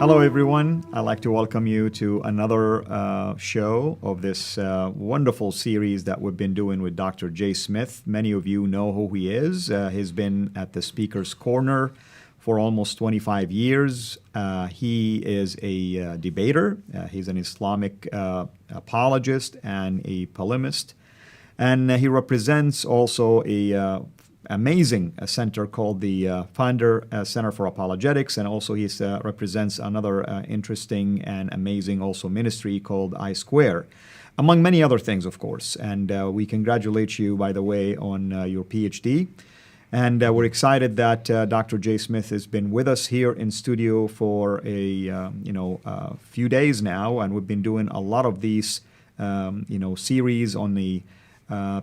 Hello, everyone. I'd like to welcome you to another show of this wonderful series that we've been doing with Dr. J. Smith. Many of you know who he is. He's been at the Speaker's Corner for almost 25 years. He is a debater. He's an Islamic apologist and a polemist. And he represents also a amazing center called the Founder Center for Apologetics, and also he represents another interesting and amazing also ministry called I Square, among many other things, of course. And we congratulate you, by the way, on your PhD. And we're excited that Dr. J. Smith has been with us here in studio for a few days now, and we've been doing a lot of these series on the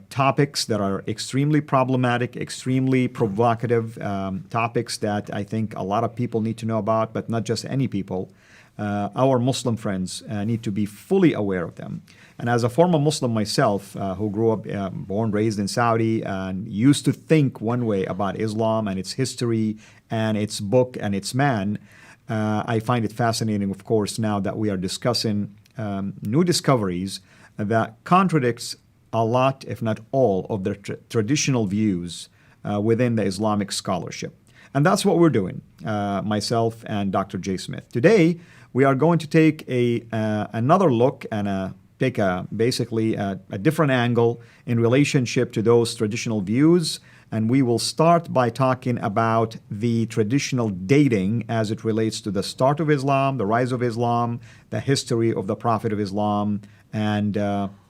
topics that are extremely problematic, extremely provocative, topics that I think a lot of people need to know about, but not just any people. Our Muslim friends need to be fully aware of them. And as a former Muslim myself, who grew up, born, raised in Saudi, and used to think one way about Islam and its history and its book and its man, I find it fascinating, of course, now that we are discussing new discoveries that contradicts a lot, if not all, of the traditional views within the Islamic scholarship. And that's what we're doing, myself and Dr. J. Smith. Today, we are going to take another look and take basically a different angle in relationship to those traditional views. And we will start by talking about the traditional dating as it relates to the start of Islam, the rise of Islam, the history of the Prophet of Islam, and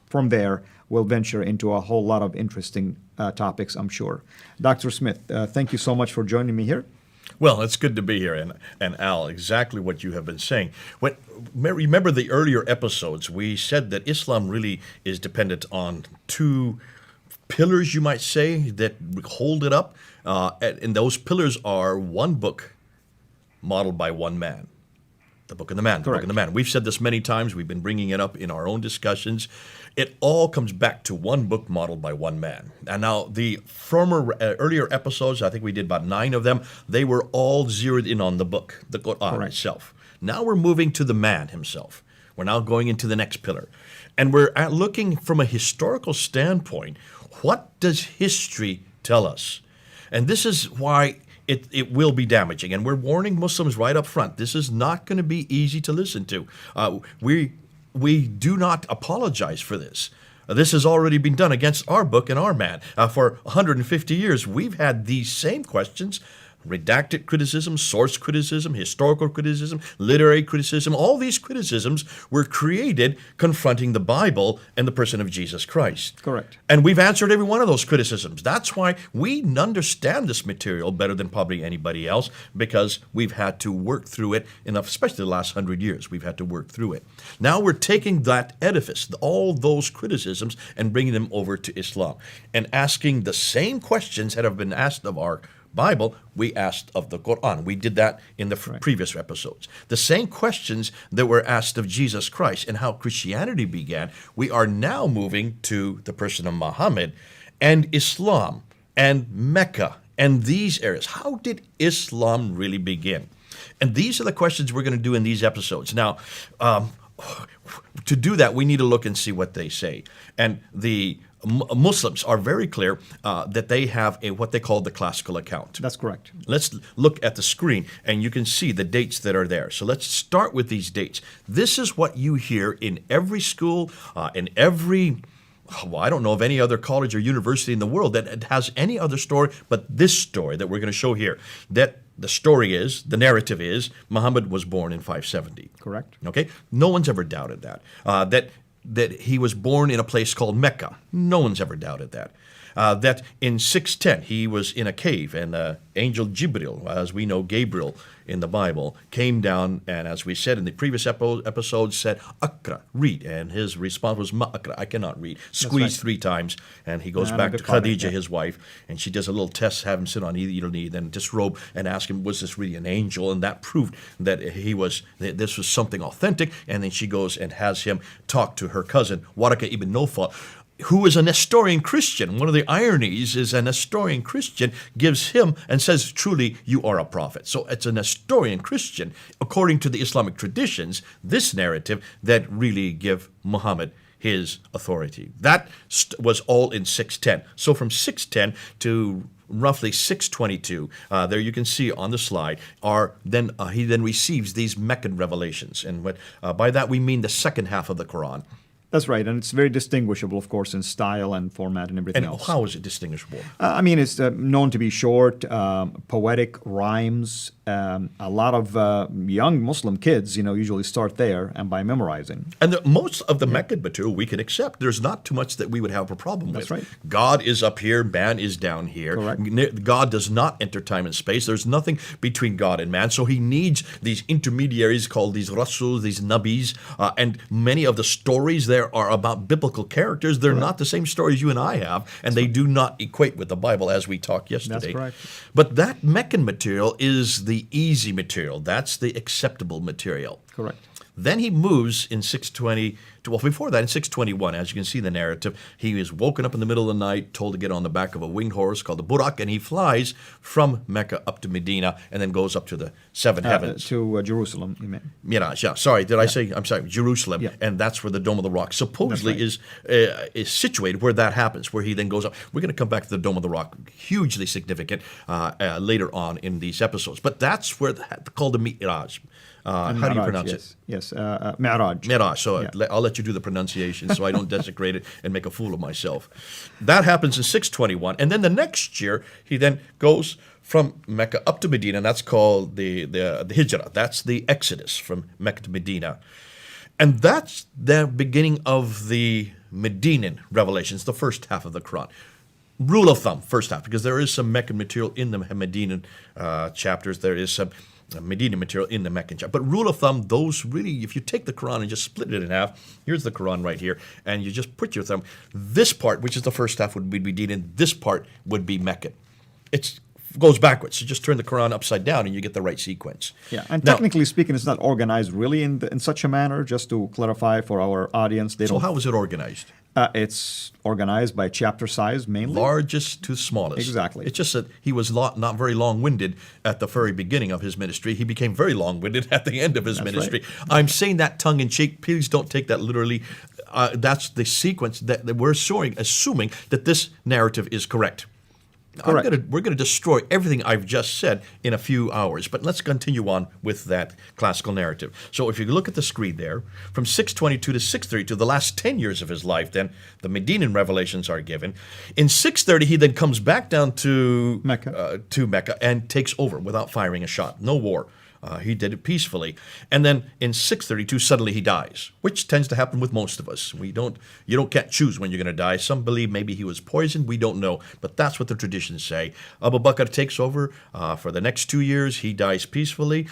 from there, we'll venture into a whole lot of interesting topics, I'm sure. Dr. Smith, thank you so much for joining me here. Well, it's good to be here, and Al, exactly what you have been saying. Remember the earlier episodes, we said that Islam really is dependent on two pillars, you might say, that hold it up. And those pillars are one book modeled by one man. The Book and the Man, the Book and the Man. We've said this many times. We've been bringing it up in our own discussions. It all comes back to one book modeled by one man. And now the earlier episodes, I think we did about 9 of them, they were all zeroed in on the book, the Quran itself. Now we're moving to the man himself. We're now going into the next pillar. And we're looking from a historical standpoint, what does history tell us? And this is why it will be damaging. And we're warning Muslims right up front. This is not going to be easy to listen to. We do not apologize for this. This has already been done against our book and our man. For 150 years, we've had these same questions. Redacted criticism, source criticism, historical criticism, literary criticism, all these criticisms were created confronting the Bible and the person of Jesus Christ. Correct. And we've answered every one of those criticisms. That's why we understand this material better than probably anybody else, because we've had to work through it, especially the last 100 years, we've had to work through it. Now we're taking that edifice, all those criticisms, and bringing them over to Islam, and asking the same questions that have been asked of our Bible, we asked of the Quran. We did that in the previous episodes. The same questions that were asked of Jesus Christ and how Christianity began, we are now moving to the person of Muhammad and Islam and Mecca and these areas. How did Islam really begin? And these are the questions we're going to do in these episodes. Now, to do that, we need to look and see what they say. And the Muslims are very clear that they have what they call the classical account. That's correct. Let's look at the screen, and you can see the dates that are there. So let's start with these dates. This is what you hear in every school, in every, I don't know of any other college or university in the world that has any other story but this story that we're going to show here. That the story is, the narrative is, Muhammad was born in 570. Correct. Okay? No one's ever doubted that. That he was born in a place called Mecca. No one's ever doubted that. That in 610 he was in a cave, and angel Jibril, as we know Gabriel in the Bible, came down, and as we said in the previous episode, said, Akra, read. And his response was, Ma Akra, I cannot read. Squeeze 3 times, and he goes back to Khadija, his wife, and she does a little test, have him sit on either knee, then disrobe and ask him, was this really an angel? And that proved that this was something authentic. And then she goes and has him talk to her cousin, Waraka ibn Nawfal. who is a Nestorian Christian. One of the ironies is a Nestorian Christian gives him and says, truly, you are a prophet. So it's a Nestorian Christian, according to the Islamic traditions, this narrative that really give Muhammad his authority. That was all in 610. So from 610 to roughly 622, there you can see on the slide, he then receives these Meccan revelations. And by that we mean the second half of the Quran. That's right, and it's very distinguishable, of course, in style and format and everything And else. how is it distinguishable? I mean, it's known to be short, poetic rhymes. A lot of young Muslim kids, usually start there and by memorizing. And most of the Meccan material we can accept. There's not too much that we would have a problem That's with. right. God is up here, man is down here. Correct. God does not enter time and space. There's nothing between God and man. So he needs these intermediaries called these Rasul, these Nabis. And many of the stories there are about biblical characters. They're not the same stories you and I have, and they do not equate with the Bible as we talked yesterday. That's correct. But that Meccan material is the easy material. That's the acceptable material. Correct. Then he moves in 620, before that, in 621, as you can see in the narrative, he is woken up in the middle of the night, told to get on the back of a winged horse called the Burak, and he flies from Mecca up to Medina and then goes up to the seven heavens. To Jerusalem, you mean? Miraj, yeah. Sorry, did I say? I'm sorry, Jerusalem, Yeah. and that's where the Dome of the Rock supposedly right. is situated, where that happens, where he then goes up. We're going to come back to the Dome of the Rock, hugely significant later on in these episodes. But that's where called the Miraj. How do you pronounce it? Yes, Mi'raj. Miraj. So I'll let you do the pronunciation so I don't desecrate it and make a fool of myself. That happens in 621, and then the next year he then goes from Mecca up to Medina, and that's called the Hijrah. That's the Exodus from Mecca to Medina. And that's the beginning of the Medinan revelations, the first half of the Quran. Rule of thumb, first half, because there is some Meccan material in the Medinan chapters. There is some Medina material in the Meccan chapter. But rule of thumb, those really, if you take the Quran and just split it in half, here's the Quran right here, and you just put your thumb, this part, which is the first half, would be Medinan, this part would be Meccan. It goes backwards. You just turn the Quran upside down and you get the right sequence. Yeah, and Now, technically speaking, it's not organized really in such a manner, just to clarify for our audience. so how is it organized? It's organized by chapter size mainly. Largest to smallest. Exactly. It's just that he was not very long-winded at the very beginning of his ministry. He became very long-winded at the end of his ministry. right. I'm saying that tongue-in-cheek. Please don't take that literally. That's the sequence that we're assuming that this narrative is correct. Correct. We're going to destroy everything I've just said in a few hours, but let's continue on with that classical narrative. So if you look at the screen there, from 622 to 632, the last 10 years of his life, then the Medinan revelations are given. In 630, he then comes back down to Mecca and takes over without firing a shot. No war. He did it peacefully. And then in 632, suddenly he dies, which tends to happen with most of us. You can't choose when you're going to die. Some believe maybe he was poisoned. We don't know. But that's what the traditions say. Abu Bakr takes over for the next 2 years. He dies peacefully.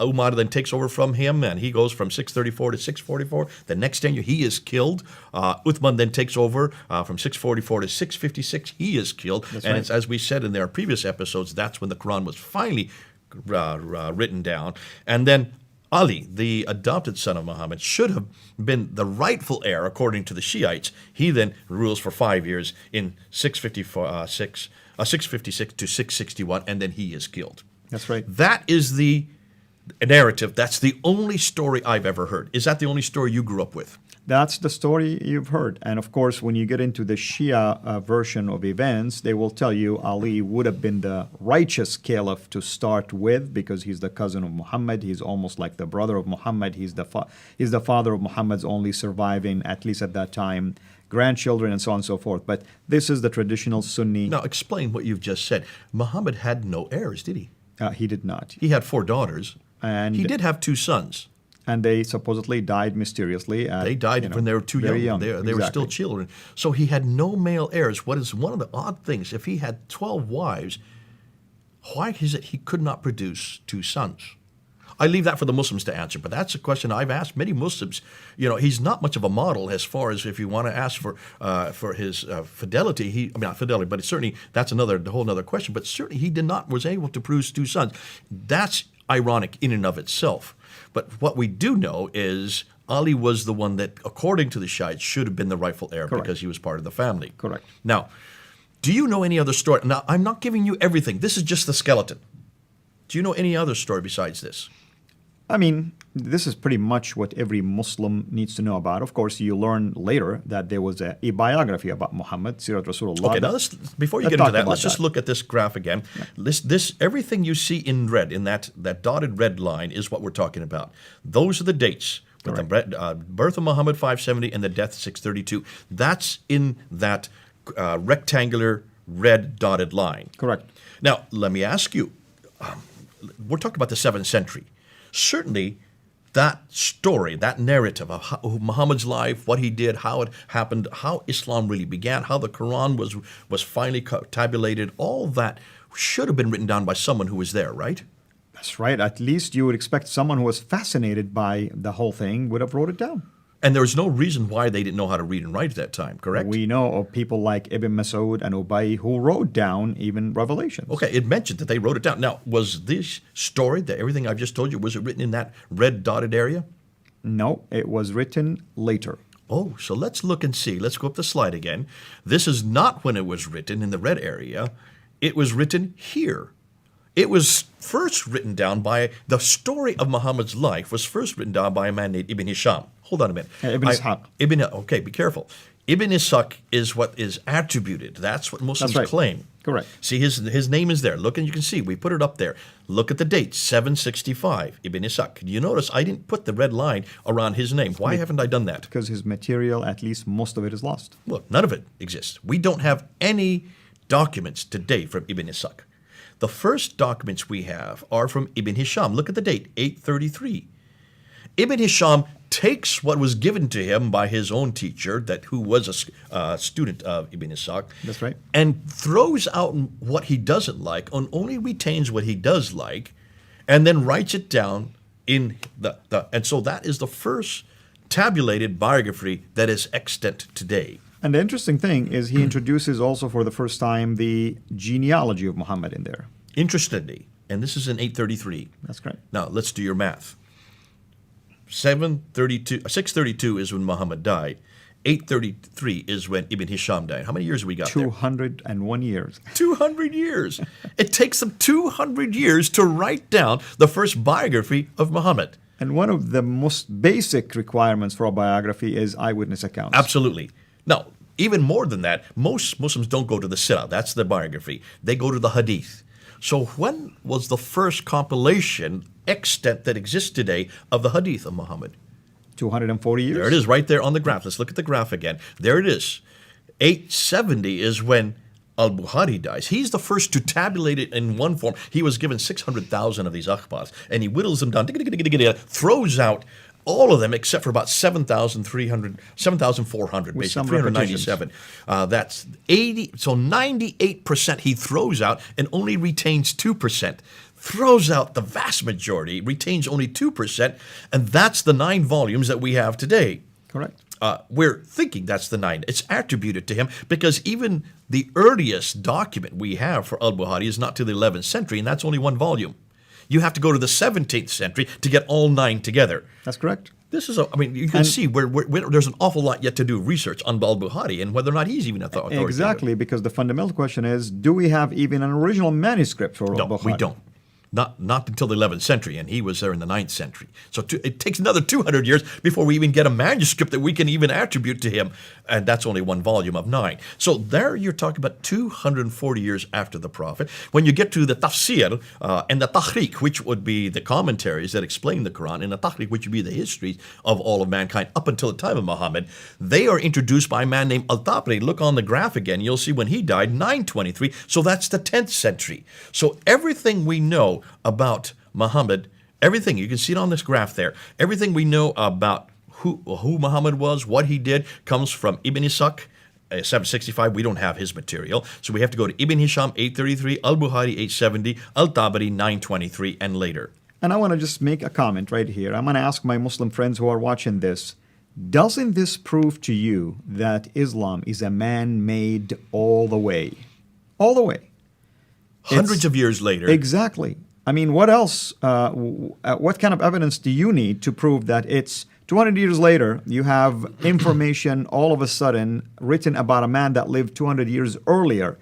Umar then takes over from him, and he goes from 634 to 644. The next 10 years, he is killed. Uthman then takes over from 644 to 656. He is killed. That's and right. it's, as we said in our previous episodes, that's when the Quran was finally written down. And then Ali, the adopted son of Muhammad, should have been the rightful heir according to the Shiites. He then rules for 5 years in 656 to 661, and then he is killed. That's right. That is the narrative. That's the only story I've ever heard. Is that the only story you grew up with? That's the story you've heard. And of course, when you get into the Shia version of events, they will tell you Ali would have been the righteous caliph to start with because he's the cousin of Muhammad. He's almost like the brother of Muhammad. He's the father of Muhammad's only surviving, at least at that time, grandchildren and so on and so forth. But this is the traditional Sunni. Now, explain what you've just said. Muhammad had no heirs, did he? He did not. He had 4 daughters. And he did have 2 sons. And they supposedly died mysteriously. They died when they were too young. They were still children. So he had no male heirs. What is one of the odd things, if he had 12 wives, why is it he could not produce 2 sons? I leave that for the Muslims to answer, but that's a question I've asked many Muslims. He's not much of a model as far as if you want to ask for his fidelity. Not fidelity, but certainly that's a whole other question. But certainly he was able to produce 2 sons. That's ironic in and of itself. But what we do know is Ali was the one that, according to the Shiites, should have been the rightful heir because he was part of the family. Correct. Now, do you know any other story? Now, I'm not giving you everything. This is just the skeleton. Do you know any other story besides this? I mean, this is pretty much what every Muslim needs to know about. Of course, you learn later that there was a biography about Muhammad, Sirat Rasulullah. Okay, now before you get into that, let's just look at this graph again. Yeah. This everything you see in red, in that dotted red line, is what we're talking about. Those are the dates. With the birth of Muhammad 570 and the death 632. That's in that rectangular red dotted line. Correct. Now, let me ask you, we're talking about the 7th century. Certainly, that story, that narrative of Muhammad's life, what he did, how it happened, how Islam really began, how the Quran was finally tabulated, all that should have been written down by someone who was there, right? That's right. At least you would expect someone who was fascinated by the whole thing would have wrote it down. And there was no reason why they didn't know how to read and write at that time, correct? We know of people like Ibn Mas'ud and Ubay who wrote down even Revelations. Okay, it mentioned that they wrote it down. Now, was this story, that everything I've just told you, was it written in that red dotted area? No, it was written later. Oh, so let's look and see. Let's go up the slide again. This is not when it was written in the red area. It was written here. It was first written down by, the story of Muhammad's life was first written down by a man named Ibn Hisham. Hold on a minute. Ibn Ishaq. Okay, be careful. Ibn Ishaq is what is attributed. That's what Muslims claim. Correct. See, his name is there. Look, and you can see, we put it up there. Look at the date, 765, Ibn Ishaq. You notice I didn't put the red line around his name. Why haven't I done that? Because his material, at least most of it, is lost. Well, none of it exists. We don't have any documents today from Ibn Ishaq. The first documents we have are from Ibn Hisham. Look at the date, 833. Ibn Hisham takes what was given to him by his own teacher, who was a student of Ibn Ishaq. That's right. And throws out what he doesn't like, and only retains what he does like, and then writes it down in and so that is the first tabulated biography that is extant today. And the interesting thing is he introduces also for the first time the genealogy of Muhammad in there. Interestingly, and this is in 833. That's correct. Now, let's do your math. 632 is when Muhammad died. 833 is when Ibn Hisham died. How many years have we got 201 years. 200 years. It takes them 200 years to write down the first biography of Muhammad. And one of the most basic requirements for a biography is eyewitness accounts. Absolutely. Now, even more than that, most Muslims don't go to the Sirah. That's the biography. They go to the Hadith. So when was the first compilation extant that exists today of the Hadith of Muhammad? 240 years. There it is right there on the graph. Let's look at the graph again. There it is. 870 is when Al-Bukhari dies. He's the first to tabulate it in one form. He was given 600,000 of these akhbars, and he whittles them down, throws out all of them except for about 7,400, basically 397. That's 80. So 98% he throws out and only retains 2%. Throws out the vast majority, retains only 2%, and that's the 9 volumes that we have today. Correct. We're thinking that's the 9. It's attributed to him because even the earliest document we have for Al-Bukhari is not to the 11th century, and that's only 1 volume. You have to go to the 17th century to get all 9 together. That's correct. This is, you can see where there's an awful lot yet to do research on Al-Bukhari and whether or not he's even authoritative. Exactly, because the fundamental question is, do we have even an original manuscript for Al-Bukhari? No, we don't. Not until the 11th century, and he was there in the 9th century. So it takes another 200 years before we even get a manuscript that we can even attribute to him, and that's only 1 volume of 9. So there you're talking about 240 years after the Prophet. When you get to the tafsir and the tahriq, which would be the commentaries that explain the Quran, and the tahriq, which would be the history of all of mankind up until the time of Muhammad, they are introduced by a man named Al-Tabari. Look on the graph again. You'll see when he died, 923. So that's the 10th century. So everything we know about Muhammad, everything, you can see it on this graph there, everything we know about who Muhammad was, what he did, comes from Ibn Ishaq, 765. We don't have his material, so we have to go to Ibn Hisham, 833, Al-Bukhari, 870, Al-Tabari, 923, and later. And I want to just make a comment right here. I'm going to ask my Muslim friends who are watching this, doesn't this prove to you that Islam is a man-made all the way? All the way. Hundreds of years later. Exactly. I mean, what else? What kind of evidence do you need to prove that it's 200 years later, you have information all of a sudden written about a man that lived 200 years earlier?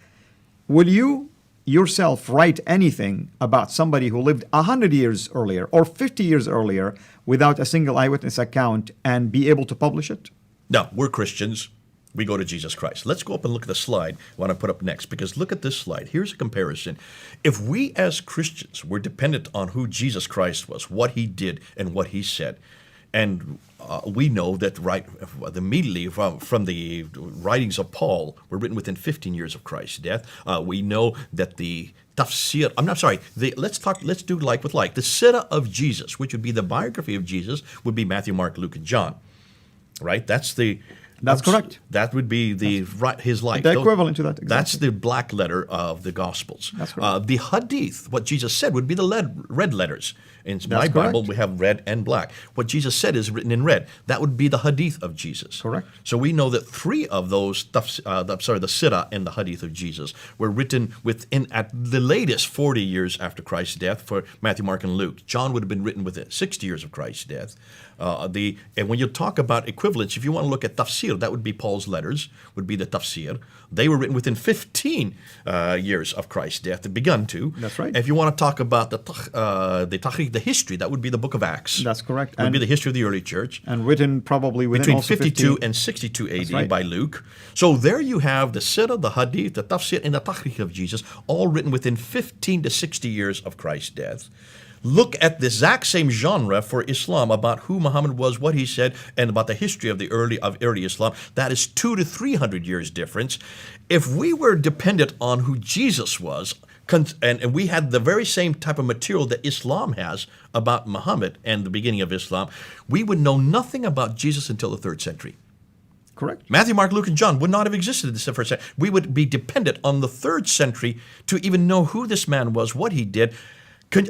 Will you yourself write anything about somebody who lived 100 years earlier or 50 years earlier without a single eyewitness account and be able to publish it? No, we're Christians. We go to Jesus Christ. Let's go up and look at the slide I want to put up next, because look at this slide. Here's a comparison. If we as Christians were dependent on who Jesus Christ was, what he did and what he said, and we know that immediately from the writings of Paul were written within 15 years of Christ's death. We know that the tafsir, let's do like with like. The Sirah of Jesus, which would be the biography of Jesus, would be Matthew, Mark, Luke, and John. Right? That's correct. That would be his life. The equivalent to that, exactly. That's the black letter of the Gospels. That's correct. The Hadith, what Jesus said, would be the red letters. In my correct. Bible, we have red and black. What Jesus said is written in red. That would be the Hadith of Jesus. Correct. So we know that three of those, the Sirah and the Hadith of Jesus, were written at the latest 40 years after Christ's death for Matthew, Mark, and Luke. John would have been written within 60 years of Christ's death. And when you talk about equivalence, if you want to look at tafsir, that would be Paul's letters, would be the tafsir. They were written within 15 years of Christ's death. They begun to. That's right. If you want to talk about the Tariq, the history, that would be the book of Acts. That's correct. It would be the history of the early church. And written probably within Between also 52 and 62 AD right. by Luke. So there you have the Sirah, the Hadith, the Tafsir, and the Tariq of Jesus, all written within 15 to 60 years of Christ's death. Look at the exact same genre for Islam about who Muhammad was, what he said, and about the history of early Islam. That is 200 to 300 years difference. If we were dependent on who Jesus was, and we had the very same type of material that Islam has about Muhammad and the beginning of Islam, we would know nothing about Jesus until the 3rd century. Correct. Matthew, Mark, Luke, and John would not have existed in the 1st century. We would be dependent on the 3rd century to even know who this man was, what he did.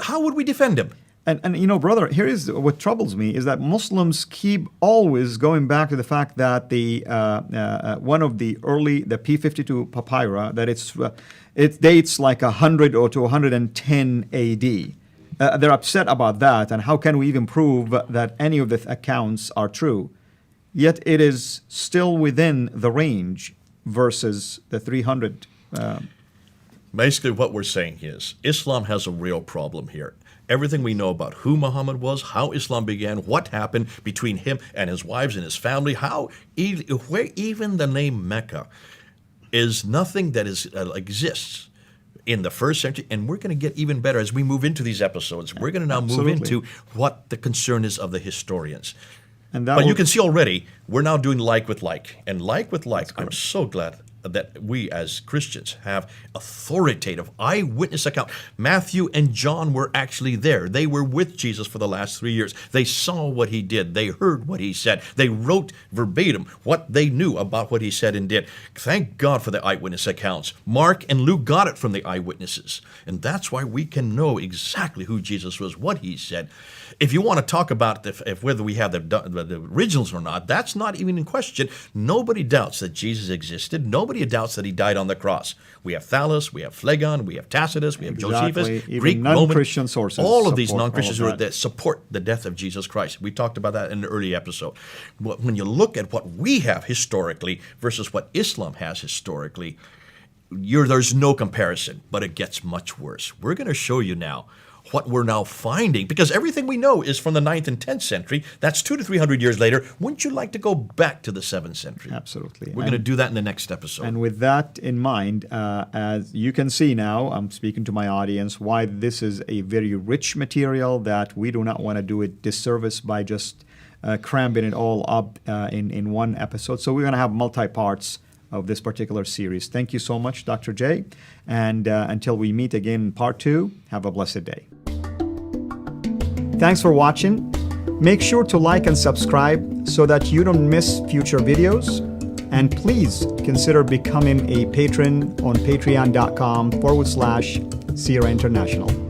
How would we defend him? And you know, brother, here is what troubles me is that Muslims keep always going back to the fact that the one of the P52 papyri, that it dates like 100 or to 110 AD. They're upset about that, and how can we even prove that any of the accounts are true? Yet it is still within the range versus the 300. Basically, what we're saying is Islam has a real problem here. Everything we know about who Muhammad was, how Islam began, what happened between him and his wives and his family, where even the name Mecca is nothing that exists in the 1st century. And we're going to get even better as we move into these episodes. We're going to now move into what the concern is of the historians. But you can see already, we're now doing like with like. And like with like, I'm so glad that we as Christians have authoritative eyewitness account. Matthew and John were actually there. They were with Jesus for the last 3 years. They saw what he did. They heard what he said. They wrote verbatim what they knew about what he said and did. Thank God for the eyewitness accounts. Mark and Luke got it from the eyewitnesses. And that's why we can know exactly who Jesus was, what he said. If you want to talk about whether we have the originals or not, that's not even in question. Nobody doubts that Jesus existed. Nobody doubts that he died on the cross. We have Thallus, we have Phlegon, we have Tacitus, we have Josephus, even Greek, non-Christian Roman, sources. all of these non-Christians that support the death of Jesus Christ. We talked about that in an early episode. But when you look at what we have historically versus what Islam has historically, there's no comparison, but it gets much worse. We're going to show you now what we're now finding, because everything we know is from the 9th and 10th century. That's 200 to 300 years later. Wouldn't you like to go back to the 7th century? Absolutely. We're going to do that in the next episode. And with that in mind, as you can see now, I'm speaking to my audience, why this is a very rich material that we do not want to do it disservice by just cramming it all up in one episode. So we're going to have multi-parts of this particular series. Thank you so much, Dr. J. And until we meet again in part 2, have a blessed day. Thanks for watching. Make sure to like and subscribe so that you don't miss future videos. And please consider becoming a patron on patreon.com/Sierra International.